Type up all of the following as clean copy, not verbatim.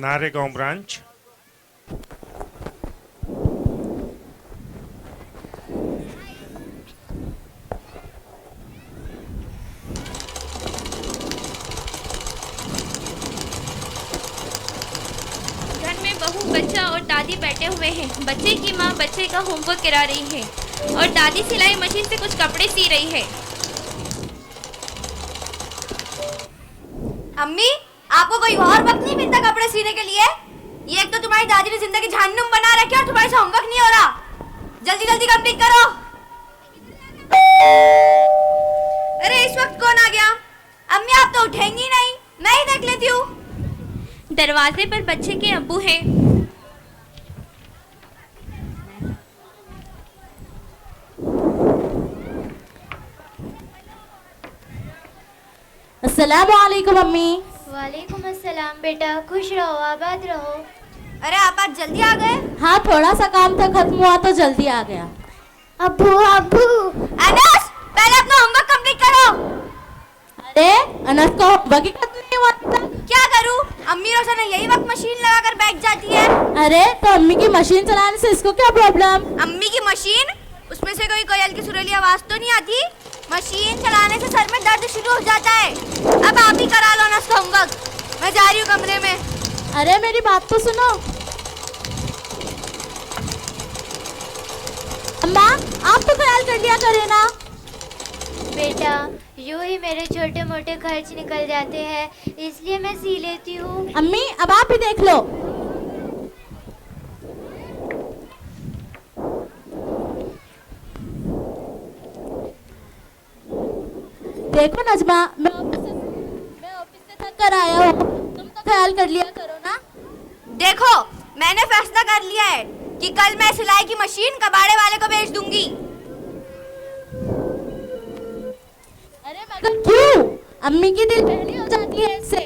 Naregaon branch. बहू, बच्चा और दादी बैठे हुए हैं। बच्चे की माँ बच्चे का होमवर्क करा रही है और दादी सिलाई मशीन से कुछ कपड़े सी रही है। अम्मी, आपको कोई और वक्त नहीं मिलता कपड़े सीने के लिए? ये एक तो तुम्हारी दादी ने जिंदगी जहन्नुम बना रखी है और तुम्हारे से होमवर्क नहीं हो रहा। जल्दी जल्दी कंप्लीट करो। अरे इस वक्त कौन आ गया? अम्मी आप तो उठेंगी नहीं, मैं ही देख लेती हूँ। दरवाजे पर बच्चे के अब्बू हैं। अस्सलाम वालेकुम अम्मी। वालेकुम अस्सलाम बेटा, खुश रहो, आबाद रहो। अरे आप आज जल्दी आ गए? हाँ, थोड़ा सा काम था, खत्म हुआ तो जल्दी आ गया। अब्बू अब्बू। अनस, पहले अपना होमवर्क कंप्लीट करो। अरे अनस को होमवर्क ही खत्म नहीं हुआ था। क्या करूँ? अम्मी रोजाना यही वक्त मशीन लगाकर बैठ जाती है। अरे तो अम्मी की मशीन चलाने से इसको क्या प्रॉब्लम? अम्मी की मशीन? उसमें से कोई कोयल की सुरीली आवाज तो नहीं आती? मशीन चलाने से सर में दर्द शुरू हो जाता है। अब आप ही करा लो ना होमवर्क, मैं जा रही हूँ कमरे में। अरे मेरी बात तो सुनो। अम्मा, आप तो ख्याल कर लिया करे ना। बेटा, यूं ही मेरे छोटे मोटे खर्च निकल जाते हैं, इसलिए मैं सी लेती हूँ। अम्मी, अब आप ही देख लो। देखो नजमा, मैं ऑफिस से थक कर आया हूँ, तुम तो ख्याल कर लिया करो ना। देखो, मैंने फैसला कर लिया है कि कल मैं सिलाई की मशीन कबाड़े वाले को बेच दूंगी। अरे मगर क्यों? अम्मी की दिल पहली हो जाती है इससे।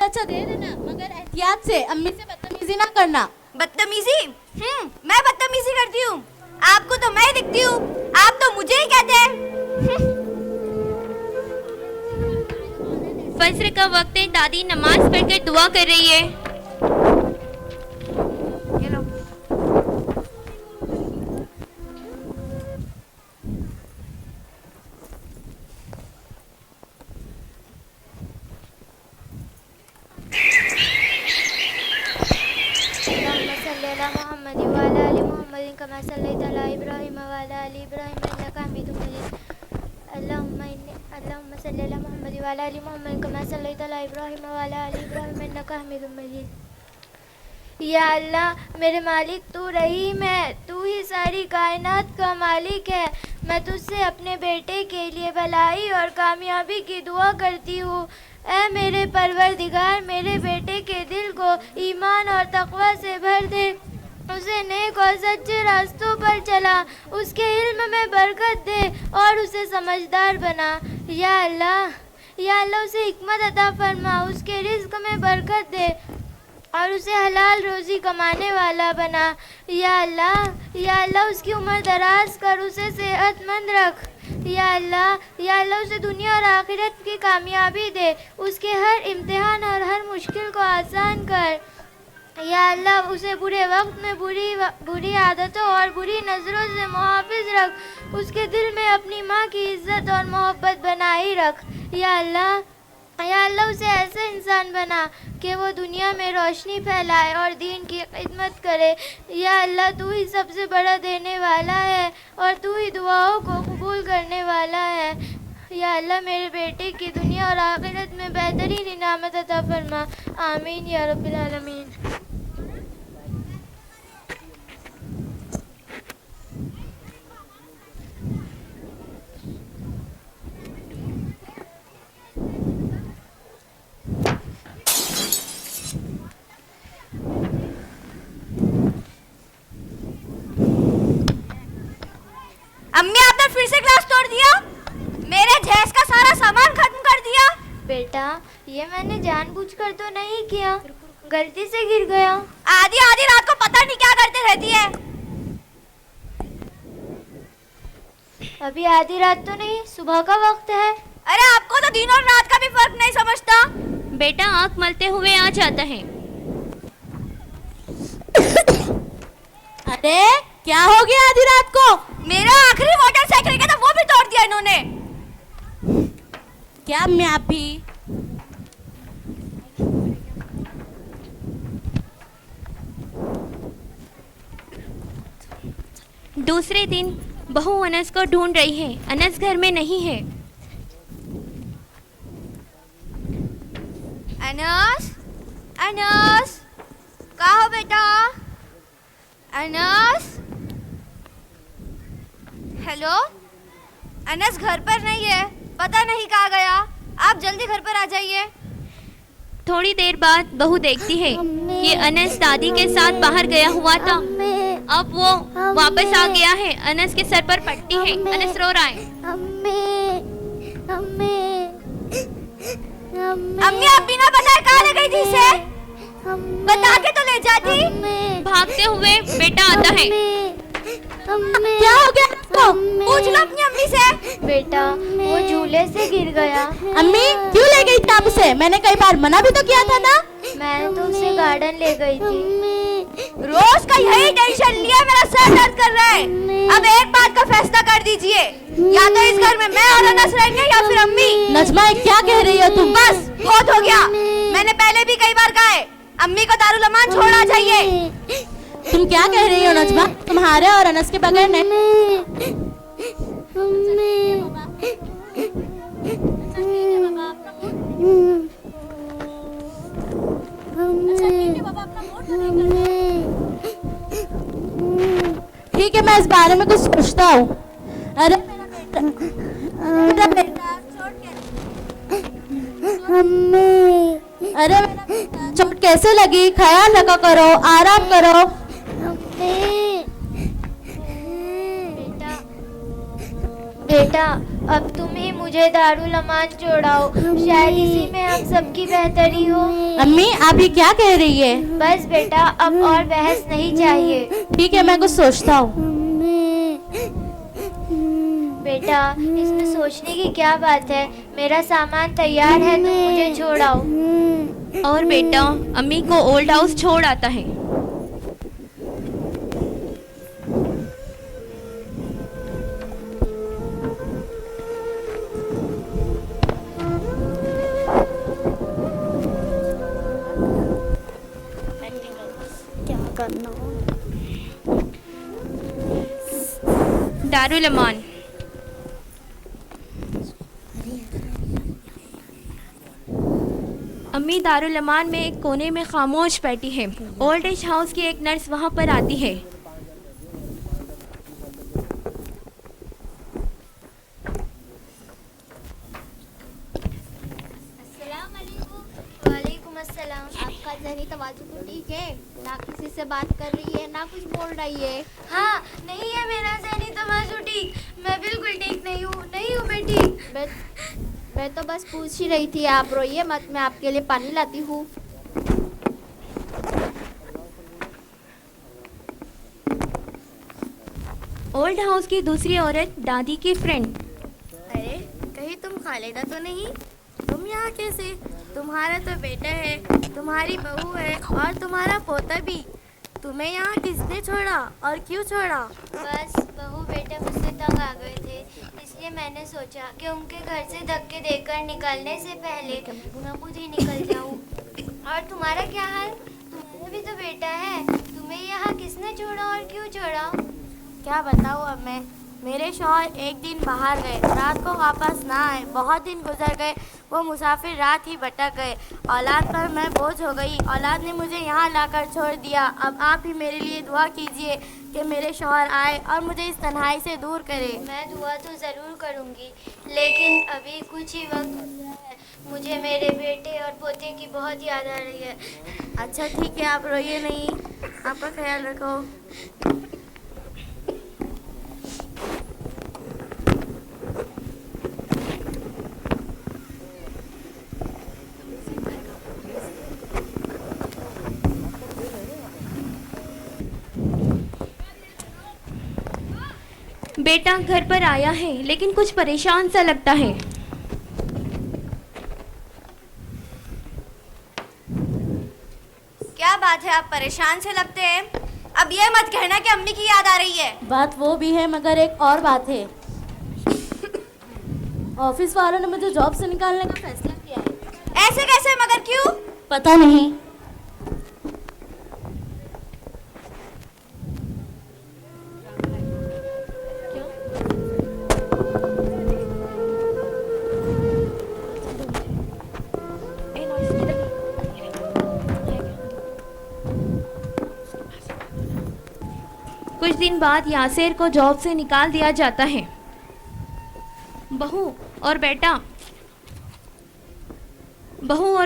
अच्छा दे देना, मगर एहतियात से, अम्मी से बदतमीजी ना करना। बदतमीजी? मैं बदतमीजी करती हूँ? आपको तो मैं दिखती हूँ, आप तो मुझे ही कहते हैं। फज्र का वक्त है, दादी नमाज पढ़कर दुआ कर रही है। ये लो। कमा सल्लैता अला इब्राहीम व अला आलि इब्राहीम इन्नका हमीदुम मजीद। अल्लाहुम्मा सल्लि अला मुहम्मद व अला आलि मुहम्मद कमा सल्लैता अला इब्राहीम व अला आलि इब्राहीम इन्नका हमीदुम मजीद। या अल्लाह, मेरे मालिक तू रहीम है, तू ही सारी कायनात का मालिक है। मैं तुझसे अपने बेटे के लिए भलाई और कामयाबी की दुआ करती हूँ। ऐ मेरे परवरदिगार, मेरे बेटे के दिल को ईमान और तकवा से भर दे, उसे नेक और सच्चे रास्तों पर चला, उसके इल्म में बरकत दे और उसे समझदार बना। या अल्लाह उसे हिकमत अता फरमा, उसके रिज्क में बरकत दे और उसे हलाल रोजी कमाने वाला बना। या अल्लाह उसकी उम्र दराज कर, उसे सेहतमंद रख। या अल्लाह उसे दुनिया और आखिरत की कामयाबी दे, उसके हर इम्तिहान और हर मुश्किल को आसान कर। या अल्लाह उसे बुरे वक्त में बुरी आदतों और बुरी नज़रों से मुहाफ़िज़ रख, उसके दिल में अपनी माँ की इज़्ज़त और मोहब्बत बनाए रख। या अल्लाह उसे ऐसे इंसान बना कि वो दुनिया में रोशनी फैलाए और दीन की खिदमत करे। या अल्लाह तू ही सबसे बड़ा देने वाला है और तू ही दुआओं को कबूल करने वाला है। या अल्लाह मेरे बेटे की दुनिया और आखिरत में बेहतरीन इनामत अता फरमा। आमीन या रब्बिल आलमीन। अम्मी, आपने फिर से ग्लास तोड़ दिया, मेरे जैस का सारा सामान खत्म कर दिया। बेटा, ये मैंने जानबूझकर तो नहीं किया, गलती से गिर गया। आधी आधी रात को पता नहीं क्या करते रहती है। अभी आधी रात तो नहीं, सुबह का वक्त है। अरे आपको तो दिन और रात का भी फर्क नहीं समझता। बेटा आंख मलते हुए आ जाता है। अरे क्या हो गया आधी रात को? मेरा आखिरी मोटरसाइकिल का था, वो भी तोड़ दिया इन्होंने। क्या मैं आप भी? दूसरे दिन बहू अनस को ढूंढ रही है। अनस घर में नहीं है। अनस, अनस, कहाँ हो बेटा? अनस, हेलो, अनस घर पर नहीं है, पता नहीं कहाँ गया। आप जल्दी घर पर आ जाइए। थोड़ी देर बाद बहू देखती है कि अनस दादी के साथ बाहर गया हुआ था। अब वो वापस आ गया है। अनस के सर पर पट्टी है। अनस रो रहा है। अम्मी आप बिना बताए कहाँ ले गई थी इसे? बता के तो ले जाती। भागते हुए बेटा आता है। क्या हो गया आपको? पूछ लो अपनी अम्मी से। बेटा वो झूले से गिर गया। अम्मी क्यों ले गई थी आप उसे? मैंने कई बार मना भी तो किया था ना। मैं तो उसे गार्डन ले गई थी। रोज का यही टेंशन लिया, मेरा सर दर्द कर रहा है। अब एक बात का फैसला कर दीजिए, या तो इस घर में मैं और अनस रहेंगे या फिर अम्मी। नजमा क्या कह रही हो तुम? बस बहुत हो गया। मैंने पहले भी कई बार कहा है, अम्मी को दारुल अमान छोड़ना चाहिए। तुम क्या कह रही हो नजमा? तुम्हारे और अनस के बगैर नहीं। ठीक है, मैं इस बारे में कुछ सोचता हूँ। अरे मेरा बेटा अरे चोट कैसे लगी? ख्याल रखा करो, आराम करो। बेटा अब तुम ही मुझे दारुल अमान छोड़ाओ, शायद इसी में हम सबकी बेहतरी हो। अम्मी आप ये क्या कह रही है? बस बेटा अब और बहस नहीं चाहिए। ठीक है, मैं कुछ सोचता हूँ। बेटा इसमें सोचने की क्या बात है? मेरा सामान तैयार है, तुम मुझे छोड़ाओ। और बेटा अम्मी को ओल्ड हाउस छोड़ आता है। दारुल अमान। अम्मी दारुल अमान में एक कोने में खामोश बैठी है। ओल्ड एज हाउस की एक नर्स वहां पर आती है। वालेकुम अस्सलाम। आपका जहनी तवाज़ुन तो ठीक है? ना किसी से बात कर रही है, ना कुछ बोल रही है। हाँ नहीं है मेरा ज़हनी तवाज़ुन ठीक। मैं बिल्कुल ठीक नहीं हूँ, नहीं हूँ मैं ठीक। मैं तो बस पूछ ही रही थी, आप रोइए मत, मैं आपके लिए पानी लाती हूँ। ओल्ड हाउस की दूसरी औरत दादी की फ्रेंड। अरे कहीं तुम खालिदा तो नहीं? तुम यहाँ कैसे? तुम्हारा तो बेटा है, तुम्हारी बहू है और तुम्हारा पोता भी। तुम्हें यहाँ किसने छोड़ा और क्यों छोड़ा? बस बहू बेटे मुझसे तंग आ गए थे, इसलिए मैंने सोचा कि उनके घर से धक्के देकर निकलने से पहले मैं खुद ही निकल जाऊँ। और तुम्हारा क्या हाल? तुम्हारा भी तो बेटा है, तुम्हें यहाँ किसने छोड़ा और क्यों छोड़ा? क्या बताऊँ अब मैं। मेरे शौहर एक दिन बाहर गए, रात को वापस ना आए। बहुत दिन गुजर गए, वो मुसाफिर रात ही भटक गए। औलाद पर मैं बोझ हो गई, औलाद ने मुझे यहाँ लाकर छोड़ दिया। अब आप ही मेरे लिए दुआ कीजिए कि मेरे शौहर आए और मुझे इस तन्हाई से दूर करे। मैं दुआ तो ज़रूर करूँगी, लेकिन अभी कुछ ही वक्त गुज़रा है। मुझे मेरे बेटे और पोते की बहुत याद आ रही है। अच्छा ठीक है, आप रोइए नहीं, आपका ख्याल रखो। बेटा घर पर आया है लेकिन कुछ परेशान सा लगता है। बात है, आप परेशान से लगते हैं। अब ये मत कहना कि अम्मी की याद आ रही है। बात वो भी है, मगर एक और बात है। ऑफिस वालों ने मुझे जॉब से निकालने का फैसला किया है। ऐसे कैसे, मगर क्यों? पता नहीं। कुछ दिन बाद यासेर को जॉब से निकाल दिया जाता है। बहू और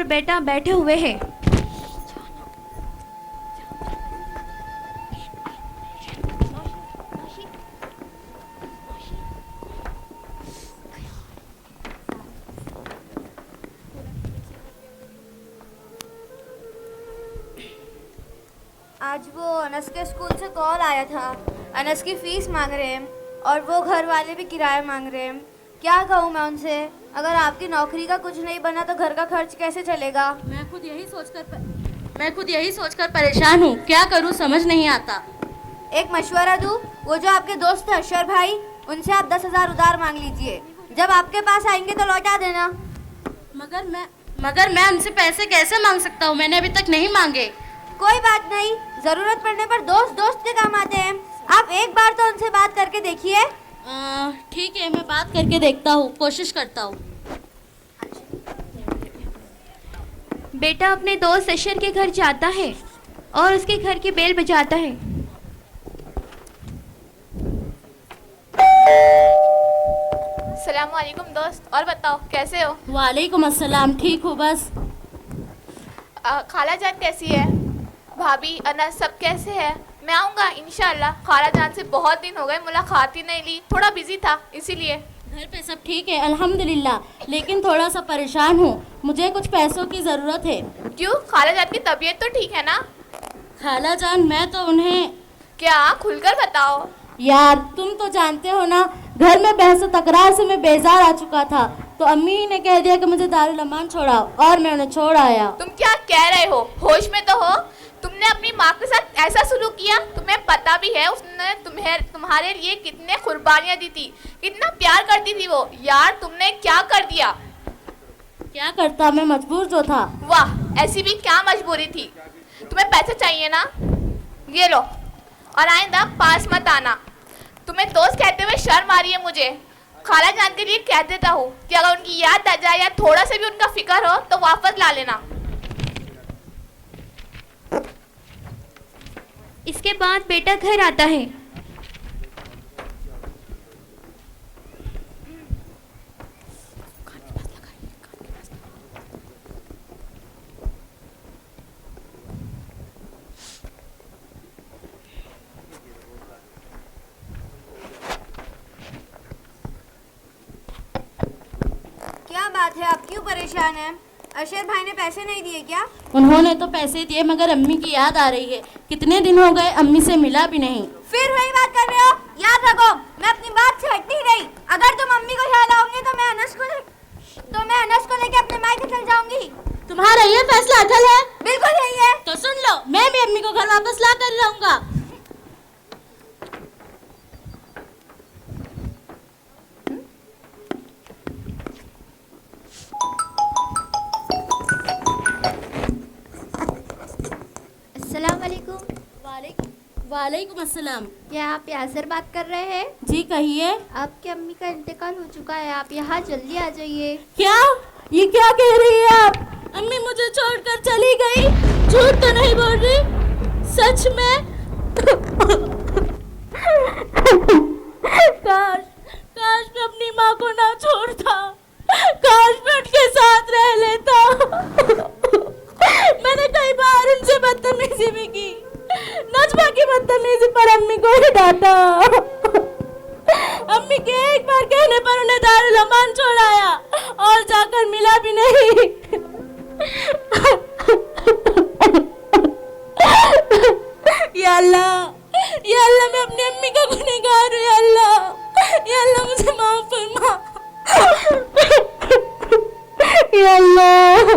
बेटा बैठे हुए हैं। आज वो अनस के स्कूल से कॉल आया था। अनस की फीस मांग रहे हैं और वो घर वाले भी किराया मांग रहे हैं। क्या कहूँ मैं उनसे? अगर आपकी नौकरी का कुछ नहीं बना तो घर का खर्च कैसे चलेगा? मैं खुद यही सोचकर परेशान हूँ। क्या करूँ समझ नहीं आता। एक मशवरा दूँ? वो जो आपके दोस्त है अशर भाई, उनसे आप 10,000 उधार मांग लीजिए। जब आपके पास आएंगे तो लौटा देना। मगर मैं उनसे पैसे कैसे मांग सकता हूँ? मैंने अभी तक नहीं मांगे। कोई बात नहीं, जरूरत पड़ने पर दोस्त के काम आते हैं। आप एक बार तो उनसे बात करके देखिए। ठीक है, मैं बात करके देखता हूँ, कोशिश करता हूँ। बेटा अपने दोस्त अशर के घर जाता है और उसके घर की बेल बजाता है। अस्सलाम वालेकुम दोस्त, और बताओ कैसे हो? वालेकुम अस्सलाम, ठीक हूँ बस। खाला जान कैसी है? भाभी, अनस सब कैसे है? मैं आऊँगा इंशाल्लाह। खाला जान से बहुत दिन हो गए, मुलाकात ही नहीं ली, थोड़ा बिजी था इसीलिए। घर पे सब ठीक है अल्हम्दुलिल्लाह, लेकिन थोड़ा सा परेशान हूँ। मुझे कुछ पैसों की ज़रूरत है। क्यों? खाला जान की तबीयत तो ठीक है ना? खाला जान, मैं तो उन्हें... क्या? खुलकर बताओ। यार तुम तो जानते हो ना, घर में बहस तकरार से मैं बेजार आ चुका था, तो अम्मी ने कह दिया कि मुझे दारुल अमान छोड़ाओ और मैं उन्हें छोड़ आया। तुम क्या कह रहे हो? होश में तो हो? तुमने अपनी माँ के साथ ऐसा सलूक किया? तुम्हें पता भी है उसने तुम्हारे लिए कितने कुर्बानियाँ दी थी, कितना प्यार करती थी वो। यार तुमने क्या कर दिया? क्या करता, मैं मजबूर जो था। वाह, ऐसी भी क्या मजबूरी थी? तुम्हें पैसे चाहिए ना? ये लो, और आइंदा पास मत आना। तुम्हें दोस्त कहते हुए शर्म आ रही है मुझे। खाला जान के लिए कह देता हूँ कि अगर उनकी याद आ जाए या थोड़ा सा भी उनका फिक्र हो तो वापस ला लेना। इसके बाद बेटा घर आता है। क्या बात है, आप क्यों परेशान हैं? अशर भाई ने पैसे नहीं दिए क्या? उन्होंने तो पैसे दिए, मगर अम्मी की याद आ रही है। कितने दिन हो गए अम्मी से मिला भी नहीं। फिर वही बात कर रहे हो? याद रखो, मैं अपनी बात से हटती नहीं। अगर तुम अम्मी को यहाँ लाओगे तो मैं अनस को लेके अपने मायके चल जाऊंगी। तुम्हारा ये फैसला अटल है? बिल्कुल यही है। तो सुन लो, मैं भी अम्मी को घर वापस ला कर लाऊंगा। अस्सलाम वालेकुम। वालेकुम अस्सलाम। क्या आप यासर बात कर रहे हैं? जी कहिए। आपकी अम्मी का इंतकाल हो चुका है, आप यहाँ जल्दी आ जाइए। क्या? ये क्या कह रही है आप? अम्मी मुझे छोड़कर चली गई? झूठ तो नहीं बोल रही? सच में? काश मैं अपनी माँ को ना छोड़ता, काश मैं उनके साथ रह लेता। मैंने कई बार उनसे बदतमीजी भी की, नजमा की बदतमीजी पर अम्मी को ही डांटा। अम्मी के एक बार कहने पर उन्हें दारुल अमान छोड़ाया और जाकर मिला भी नहीं। या अल्लाह, मैं अपनी अम्मी का गुनहगार हूँ। या अल्लाह मुझे माफ फरमा। या अल्लाह।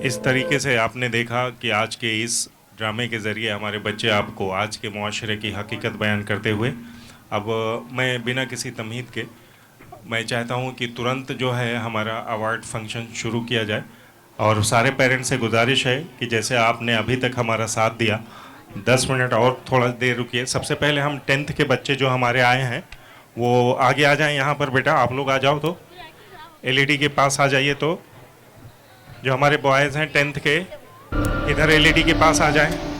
इस तरीके से आपने देखा कि आज के इस ड्रामे के ज़रिए हमारे बच्चे आपको आज के मुआशरे की हकीकत बयान करते हुए, अब मैं बिना किसी तमहीद के मैं चाहता हूं कि तुरंत जो है हमारा अवार्ड फंक्शन शुरू किया जाए। और सारे पेरेंट्स से गुजारिश है कि जैसे आपने अभी तक हमारा साथ दिया, 10 मिनट और थोड़ा देर रुकिए। सबसे पहले हम 10th के बच्चे जो हमारे आए हैं वो आगे आ जाएं यहाँ पर। बेटा आप लोग आ जाओ, तो LED के पास आ जाइए। तो जो हमारे बॉयज़ हैं 10th के, इधर LED के पास आ जाएं।